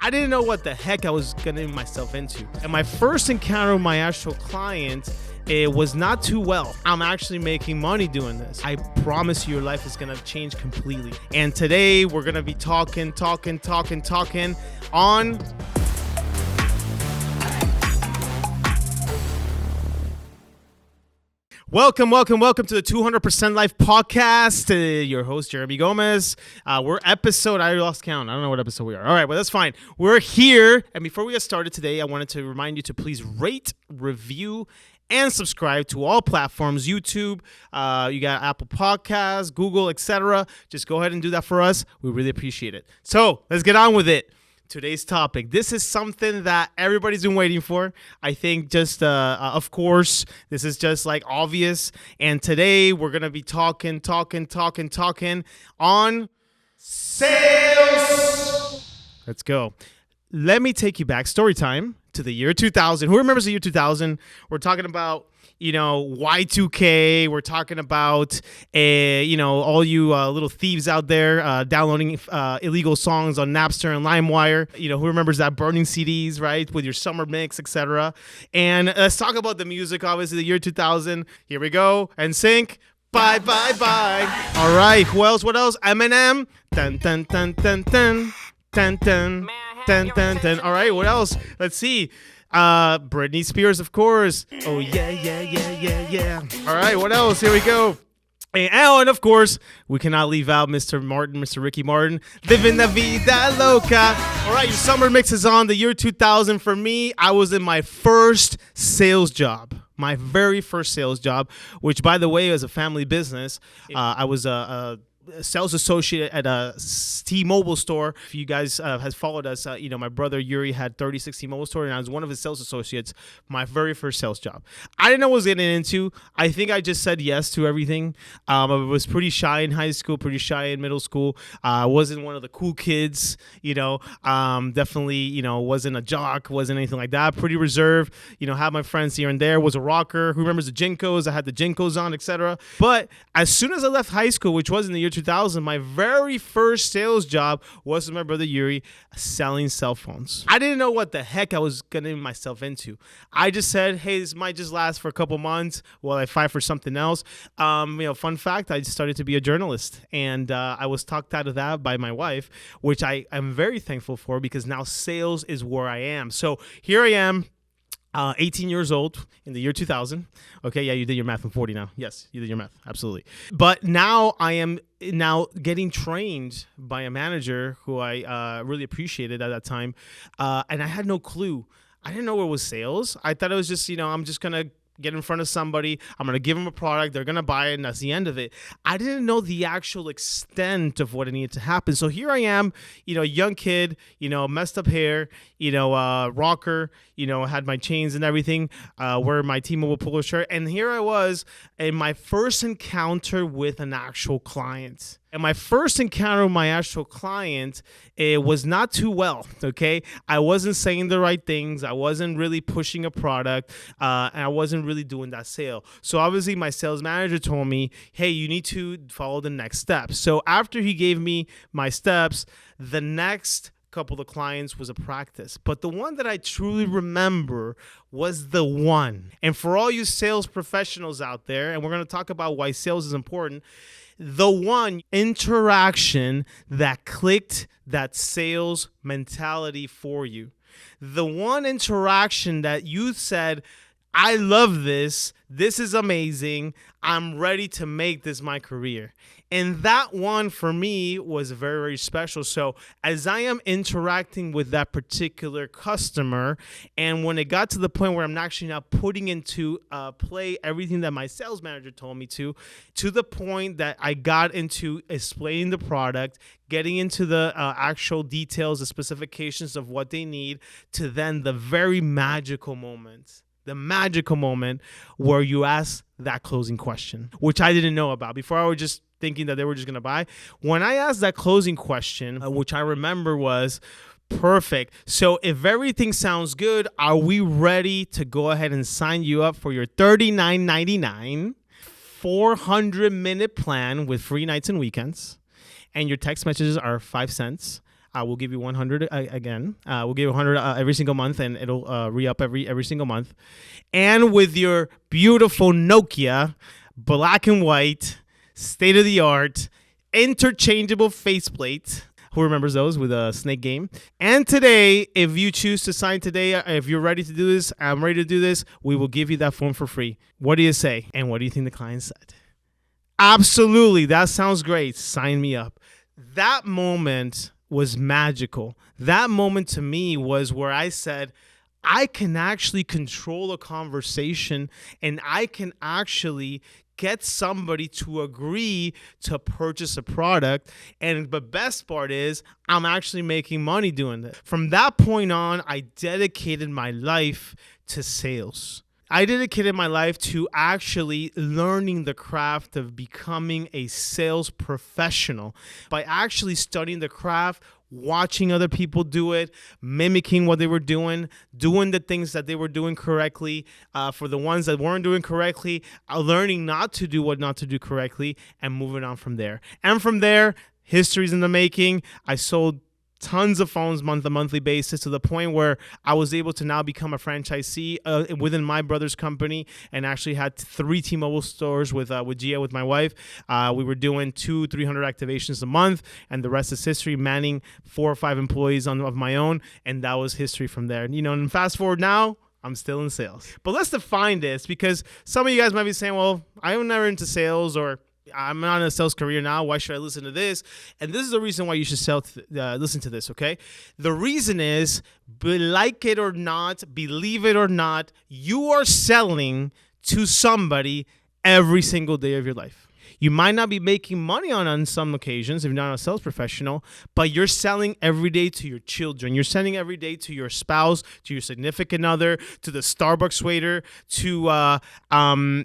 I didn't know what the heck I was getting myself into. And my first encounter with my actual client, it was not too well. I'm actually making money doing this. I promise you your life is gonna change completely. And today we're gonna be talking on Welcome to the 200% Life Podcast. Your host, Jeremy Gomez. We're episode, I lost count. I don't know what episode we are. All right, well, that's fine. We're here. And before we get started today, I wanted to remind you to please rate, review, and subscribe to all platforms, YouTube, you got Apple Podcasts, Google, etc. Just go ahead and do that for us. We really appreciate it. So let's get on with it. Today's topic. This is something that everybody's been waiting for. I think just, of course, this is just like obvious. And today we're going to be talking on sales. Let's go. Let me take you back. Story time to the year 2000. Who remembers the year 2000? We're talking about, Y2K. We're talking about, all you little thieves out there downloading illegal songs on Napster and LimeWire. Who remembers that? Burning CDs, right? With your summer mix, etc. And let's talk about the music, obviously, the year 2000. Here we go. And sync. Bye. All right. Who else? What else? Eminem. Dun, dun, dun, dun, dun. Dun, dun, dun, dun, dun. All right. What else? Let's see. Britney Spears, of course. Oh yeah. All right, what else? Here we go. And of course, we cannot leave out Mr. Ricky Martin, Living La Vida Loca. All right, your summer mix is on. The year 2000 for me, I was in my first sales job. My very first sales job, which, by the way, was a family business. I was a sales associate at a T-Mobile store. If you guys has followed us, my brother Yuri had 36 T-Mobile store, and I was one of his sales associates. My very first sales job. I didn't know what I was getting into. I think I just said yes to everything. I was pretty shy in high school, pretty shy in middle school. I wasn't one of the cool kids, definitely, wasn't a jock, wasn't anything like that. Pretty reserved, had my friends here and there, was a rocker. Who remembers the Jinkos? I had the Jinkos on, etc. But as soon as I left high school, which was in the year 2000, my very first sales job was with my brother Yuri selling cell phones. I didn't know what the heck I was getting myself into. I just said, hey, this might just last for a couple months while I fight for something else. Fun fact, I started to be a journalist, and I was talked out of that by my wife, which I am very thankful for, because now sales is where I am. So here I am. 18 years old in the year 2000. Okay, yeah, you did your math. I'm 40 now. Yes, you did your math. Absolutely. But now I am getting trained by a manager who I really appreciated at that time. And I had no clue. I didn't know what was sales. I thought it was just, I'm just going to get in front of somebody. I'm going to give them a product. They're going to buy it, and that's the end of it. I didn't know the actual extent of what it needed to happen. So here I am, young kid, messed up hair, rocker, had my chains and everything, wear my T-Mobile polo shirt. And here I was in my first encounter with an actual client. And my first encounter with my actual client, it was not too well, okay? I wasn't saying the right things. I wasn't really pushing a product, and I wasn't really doing that sale. So obviously my sales manager told me, hey, you need to follow the next steps. So after he gave me my steps, the next couple of clients was a practice. But the one that I truly remember was the one. And for all you sales professionals out there, and we're going to talk about why sales is important, the one interaction that clicked that sales mentality for you. The one interaction that you said, I love this. This is amazing. I'm ready to make this my career. And that one for me was very, very special. So as I am interacting with that particular customer, and when it got to the point where I'm actually now putting into play everything that my sales manager told me to the point that I got into explaining the product, getting into the actual details, the specifications of what they need, to then the very magical moment. The magical moment where you ask that closing question, which I didn't know about. Before, I was just thinking that they were just going to buy. When I asked that closing question, which I remember was, perfect. So if everything sounds good, are we ready to go ahead and sign you up for your $39.99 400-minute plan with free nights and weekends? And your text messages are 5 cents. we'll give you 100 again. We'll give you 100 every single month, and it'll re-up every single month. And with your beautiful Nokia, black and white, state-of-the-art, interchangeable faceplate. Who remembers those with a snake game? And today, if you choose to sign today, if you're ready to do this, I'm ready to do this, we will give you that phone for free. What do you say? And what do you think the client said? Absolutely. That sounds great. Sign me up. That moment was magical. That moment to me was where I said, I can actually control a conversation, and I can actually get somebody to agree to purchase a product. And the best part is I'm actually making money doing it. From that point on, I dedicated my life to sales. I dedicated my life to actually learning the craft of becoming a sales professional by actually studying the craft, watching other people do it, mimicking what they were doing the things that they were doing correctly. For the ones that weren't doing correctly, learning not to do what not to do correctly, and moving on from there. And from there, history's in the making. I sold tons of phones monthly basis, to the point where I was able to now become a franchisee within my brother's company, and actually had 3 T-Mobile stores with Gia, with my wife. We were doing 200-300 activations a month, and the rest is history, manning 4 or 5 employees of my own, and that was history from there. And fast forward now, I'm still in sales. But let's define this, because some of you guys might be saying, well, I'm never into sales, or I'm not in a sales career now. Why should I listen to this? And this is the reason why you should listen to this, okay? The reason is, like it or not, believe it or not, you are selling to somebody every single day of your life. You might not be making money on some occasions if you're not a sales professional, but you're selling every day to your children. You're selling every day to your spouse, to your significant other, to the Starbucks waiter, to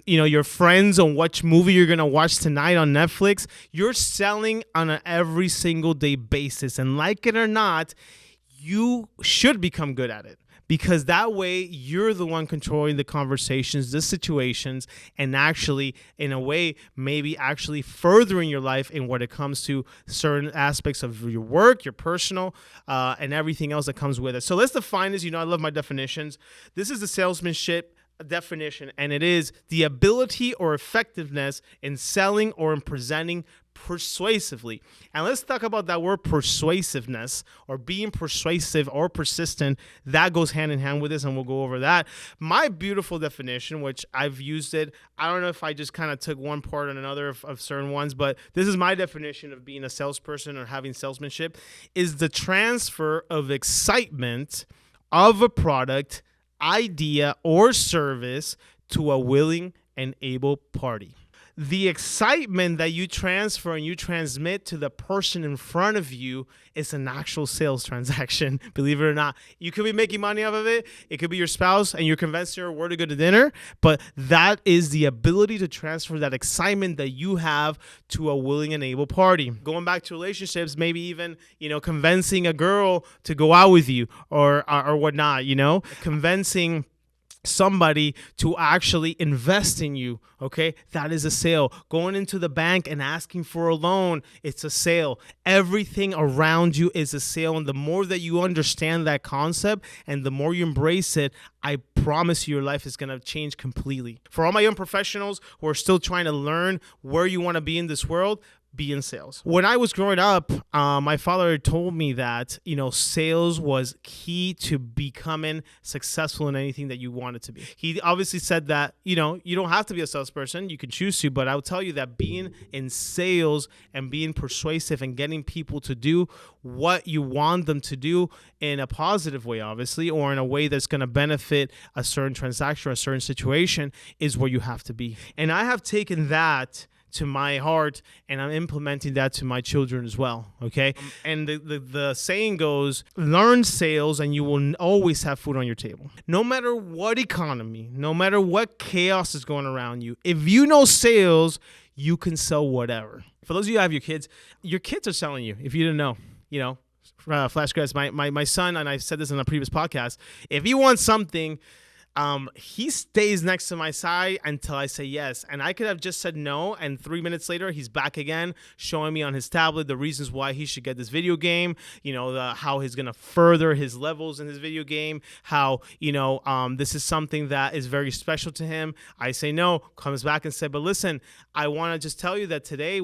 your friends on which movie you're gonna watch tonight on Netflix. You're selling on an every single day basis, and like it or not, you should become good at it. Because that way you're the one controlling the conversations, the situations, and actually, in a way, maybe actually furthering your life in what it comes to certain aspects of your work, your personal, and everything else that comes with it. So let's define this. I love my definitions. This is the salesmanship definition, and it is the ability or effectiveness in selling or in presenting persuasively. And let's talk about that word persuasiveness, or being persuasive or persistent. That goes hand in hand with this, and we'll go over that. My beautiful definition, which I've used it, I don't know if I just kind of took one part and another of certain ones, but this is my definition of being a salesperson or having salesmanship, is the transfer of excitement of a product, idea, or service to a willing and able party. The excitement that you transfer and you transmit to the person in front of you is an actual sales transaction, believe it or not. You could be making money off of it. It could be your spouse and you're convincing her where to go to dinner, but that is the ability to transfer that excitement that you have to a willing and able party. Going back to relationships, maybe even, convincing a girl to go out with you or whatnot, convincing somebody to actually invest in you, okay? That is a sale. Going into the bank and asking for a loan, it's a sale. Everything around you is a sale, and the more that you understand that concept and the more you embrace it, I promise you your life is going to change completely. For all my young professionals who are still trying to learn where you want to be in this world, be in sales. When I was growing up, my father told me that, sales was key to becoming successful in anything that you wanted to be. He obviously said that, you don't have to be a salesperson. You can choose to, but I'll tell you that being in sales and being persuasive and getting people to do what you want them to do in a positive way, obviously, or in a way that's going to benefit a certain transaction or a certain situation is where you have to be. And I have taken that to my heart, and I'm implementing that to my children as well, okay? And the saying goes, learn sales and you will always have food on your table. No matter what economy, no matter what chaos is going around you, if you know sales, you can sell whatever. For those of you who have your kids are selling you, if you didn't know, flashcards, my son, and I said this in a previous podcast, if he wants something, He stays next to my side until I say yes. And I could have just said no, and 3 minutes later, he's back again, showing me on his tablet the reasons why he should get this video game, how he's going to further his levels in his video game, how, this is something that is very special to him. I say no, comes back and said, but listen, I want to just tell you that today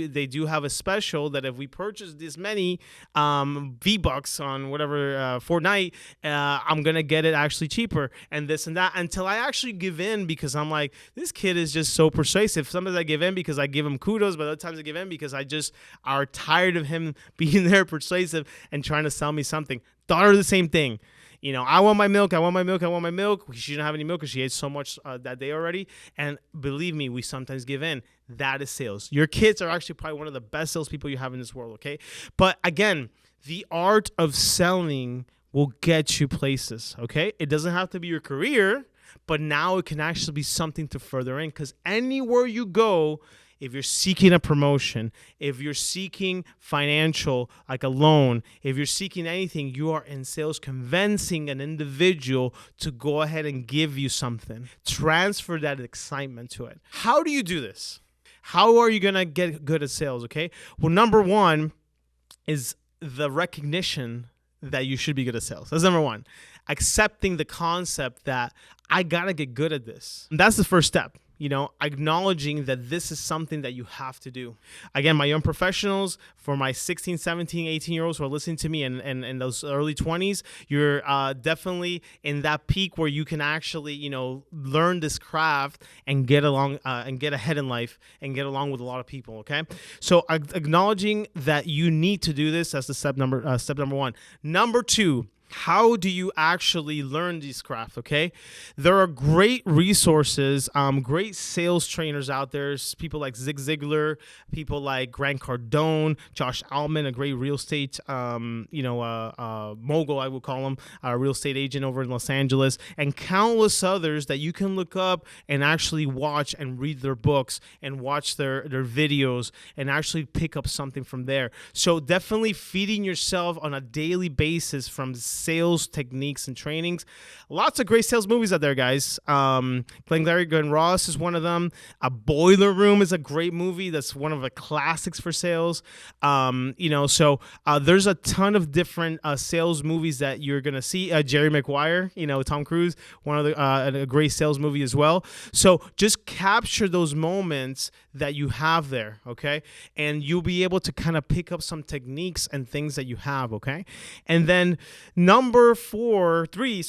they do have a special that if we purchase this many V-Bucks on whatever Fortnite, I'm going to get it actually cheaper and this and that, until I actually give in, because I'm like, this kid is just so persuasive. Sometimes I give in because I give him kudos, but other times I give in because I just are tired of him being there persuasive and trying to sell me something. Daughter, the same thing. I want my milk. I want my milk. I want my milk. She didn't have any milk because she ate so much that day already. And believe me, we sometimes give in. That is sales. Your kids are actually probably one of the best salespeople you have in this world, okay? But again, the art of selling will get you places, okay? It doesn't have to be your career, but now it can actually be something to further in, because anywhere you go, if you're seeking a promotion, if you're seeking financial, like a loan, if you're seeking anything, you are in sales convincing an individual to go ahead and give you something. Transfer that excitement to it. How do you do this? How are you going to get good at sales, okay? Well, number one is the recognition that you should be good at sales. That's number one. Accepting the concept that I got to get good at this. And that's the first step. Acknowledging that this is something that you have to do. Again, my young professionals, for my 16, 17, 18-year-olds who are listening to me in those early 20s, you're definitely in that peak where you can actually, learn this craft and get along and get ahead in life and get along with a lot of people, okay? So acknowledging that you need to do this, that's the step number one. Number two, how do you actually learn these craft, okay? There are great resources, great sales trainers out there. People like Zig Ziglar, people like Grant Cardone, Josh Altman, a great real estate, mogul, I would call him, a real estate agent over in Los Angeles, and countless others that you can look up and actually watch and read their books and watch their videos and actually pick up something from there. So definitely feeding yourself on a daily basis from sales techniques and trainings. Lots of great sales movies out there, guys. Glengarry Glen Ross is one of them. A Boiler Room is a great movie. That's one of the classics for sales. So there's a ton of different sales movies that you're gonna see. Jerry Maguire, Tom Cruise, one of the a great sales movie as well. So just capture those moments that you have there, okay? And you'll be able to kind of pick up some techniques and things that you have, okay? And then number three,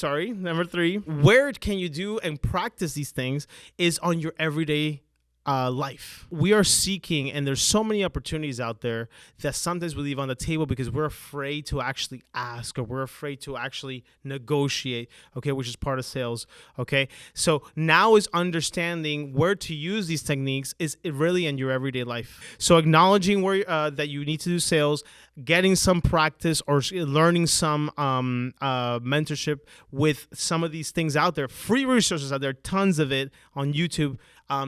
where can you do and practice these things is on your everyday life. We are seeking, and there's so many opportunities out there that sometimes we leave on the table because we're afraid to actually ask, or we're afraid to actually negotiate, okay, which is part of sales, okay? So now is understanding where to use these techniques is really in your everyday life. So acknowledging where that you need to do sales, getting some practice or learning some mentorship with some of these things out there. Free resources out there, tons of it on YouTube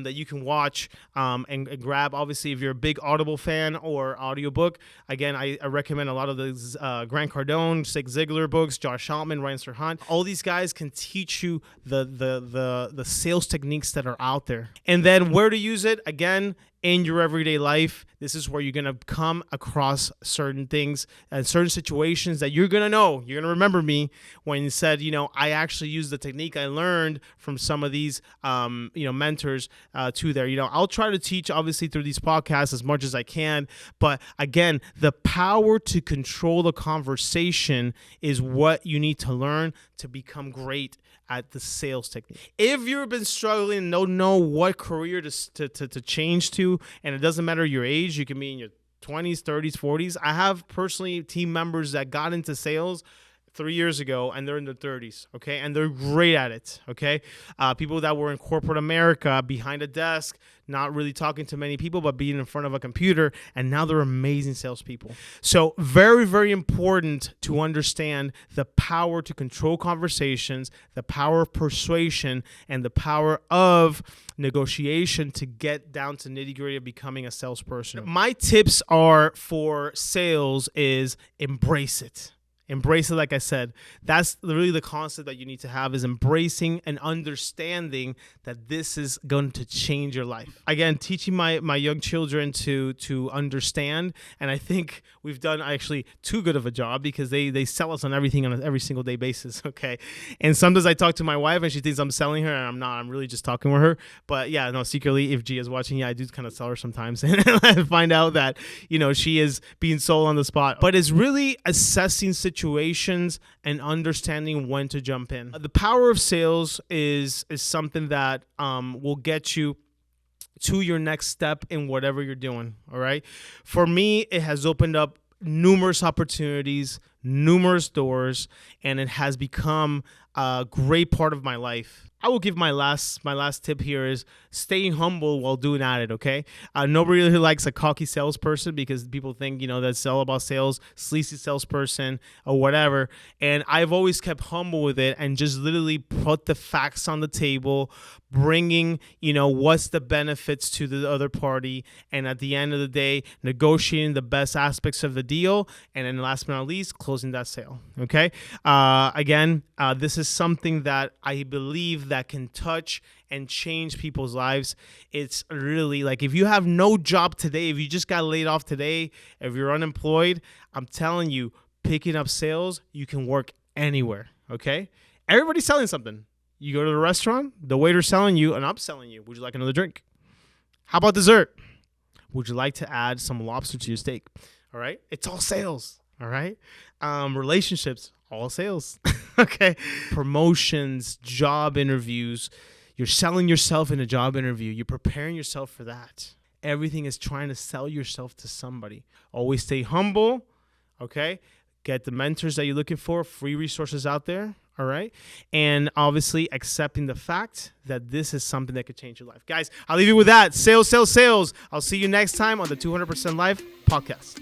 that you can watch and grab. Obviously, if you're a big Audible fan or audiobook, again, I recommend a lot of those Grant Cardone, Zig Ziglar books, Josh Altman, Ryan Serhant. All these guys can teach you the sales techniques that are out there. And then where to use it, again, in your everyday life. This is where you're going to come across certain things and certain situations that you're going to know. You're going to remember me when you said, I actually used the technique I learned from some of these, mentors to there. I'll try to teach, obviously, through these podcasts as much as I can. But again, the power to control the conversation is what you need to learn to become great at the sales technique. If you've been struggling and don't know what career to change to, and it doesn't matter your age, you can be in your 20s, 30s, 40s. I have personally team members that got into sales 3 years ago and they're in their 30s, okay? And they're great at it, okay? People that were in corporate America behind a desk, not really talking to many people, but being in front of a computer, and now they're amazing salespeople. So very, very important to understand the power to control conversations, the power of persuasion, and the power of negotiation to get down to nitty-gritty of becoming a salesperson. My tips are for sales is embrace it. Embrace it, like I said. That's really the concept that you need to have, is embracing and understanding that this is going to change your life. Again, teaching my young children to understand, and I think we've done actually too good of a job, because they sell us on everything on an every single day basis, okay? And sometimes I talk to my wife and she thinks I'm selling her, and I'm not. I'm really just talking with her. But yeah, no, secretly, if Gia's watching, yeah, I do kind of sell her sometimes and I find out that, she is being sold on the spot. But it's really assessing situations and understanding when to jump in. The power of sales is something that will get you to your next step in whatever you're doing. All right. For me, it has opened up numerous opportunities, numerous doors, and it has become a great part of my life. I will give my last tip here is staying humble while doing at it, okay? Nobody really likes a cocky salesperson, because people think, that's all about sales, sleazy salesperson or whatever. And I've always kept humble with it and just literally put the facts on the table, bringing, what's the benefits to the other party. And at the end of the day, negotiating the best aspects of the deal. And then last but not least, closing that sale, okay? Again, this is something that I believe that can touch and change people's lives. It's really like, if you have no job today, if you just got laid off today, if you're unemployed, I'm telling you, picking up sales, you can work anywhere, okay? Everybody's selling something. You go to the restaurant, the waiter's selling you, and I'm selling you. Would you like another drink? How about dessert? Would you like to add some lobster to your steak? All right? It's all sales, all right? Relationships, all sales, okay? Promotions, job interviews. You're selling yourself in a job interview. You're preparing yourself for that. Everything is trying to sell yourself to somebody. Always stay humble, okay? Get the mentors that you're looking for, free resources out there, all right? And obviously accepting the fact that this is something that could change your life. Guys, I'll leave you with that. Sales, sales, sales. I'll see you next time on the 200% Life podcast.